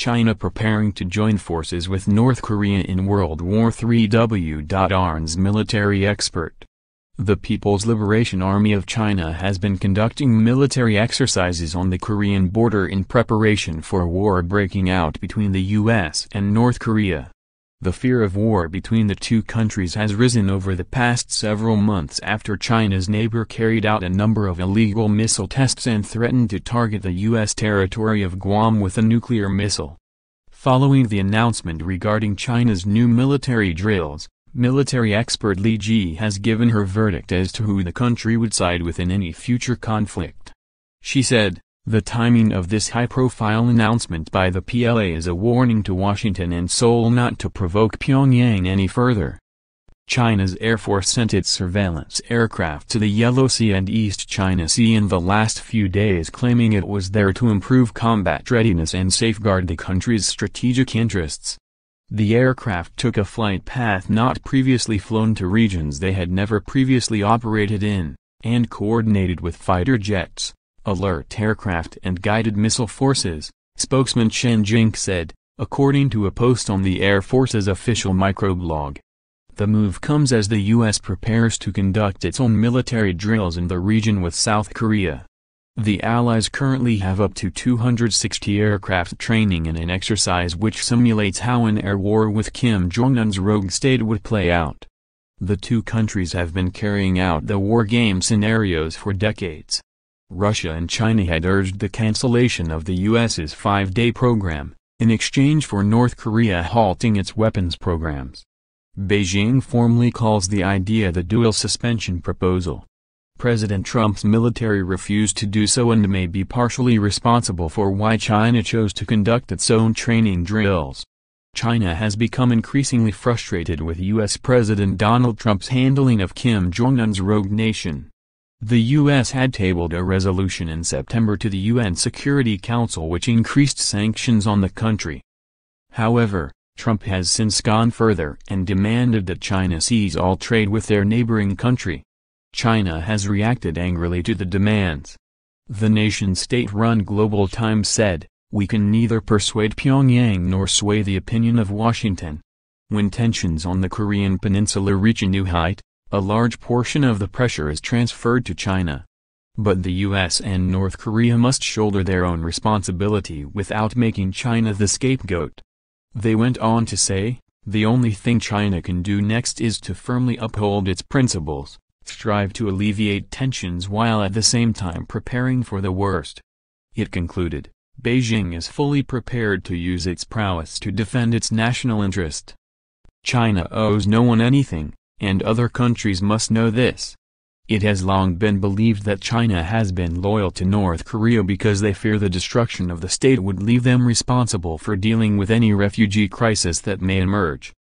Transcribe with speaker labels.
Speaker 1: China preparing to join forces with North Korea in World War III. w.arns military expert. The People's Liberation Army of China has been conducting military exercises on the Korean border in preparation for a war breaking out between the U.S. and North Korea. The fear of war between the two countries has risen over the past several months after China's neighbor carried out a number of illegal missile tests and threatened to target the U.S. territory of Guam with a nuclear missile. Following the announcement regarding China's new military drills, military expert Li Jie has given her verdict as to who the country would side with in any future conflict. She said, "The timing of this high-profile announcement by the PLA is a warning to Washington and Seoul not to provoke Pyongyang any further." China's Air Force sent its surveillance aircraft to the Yellow Sea and East China Sea in the last few days, claiming it was there to improve combat readiness and safeguard the country's strategic interests. The aircraft took a flight path not previously flown to regions they had never previously operated in, and coordinated with fighter jets, alert aircraft and guided missile forces, spokesman Chen Jing said, according to a post on the Air Force's official microblog. The move comes as the U.S. prepares to conduct its own military drills in the region with South Korea. The Allies currently have up to 260 aircraft training in an exercise which simulates how an air war with Kim Jong-un's rogue state would play out. The two countries have been carrying out the war game scenarios for decades. Russia and China had urged the cancellation of the U.S.'s 5-day program, in exchange for North Korea halting its weapons programs. Beijing formally calls the idea the dual suspension proposal. President Trump's military refused to do so and may be partially responsible for why China chose to conduct its own training drills. China has become increasingly frustrated with U.S. President Donald Trump's handling of Kim Jong-un's rogue nation. The U.S. had tabled a resolution in September to the UN Security Council which increased sanctions on the country. However, Trump has since gone further and demanded that China cease all trade with their neighboring country. China has reacted angrily to the demands. The nation's state-run Global Times said, "We can neither persuade Pyongyang nor sway the opinion of Washington." When tensions on the Korean peninsula reach a new height, a large portion of the pressure is transferred to China. But the U.S. and North Korea must shoulder their own responsibility without making China the scapegoat. They went on to say, "The only thing China can do next is to firmly uphold its principles, strive to alleviate tensions while at the same time preparing for the worst." It concluded, "Beijing is fully prepared to use its prowess to defend its national interest. China owes no one anything, and other countries must know this. It has long been believed that China has been loyal to North Korea because they fear the destruction of the state would leave them responsible for dealing with any refugee crisis that may emerge.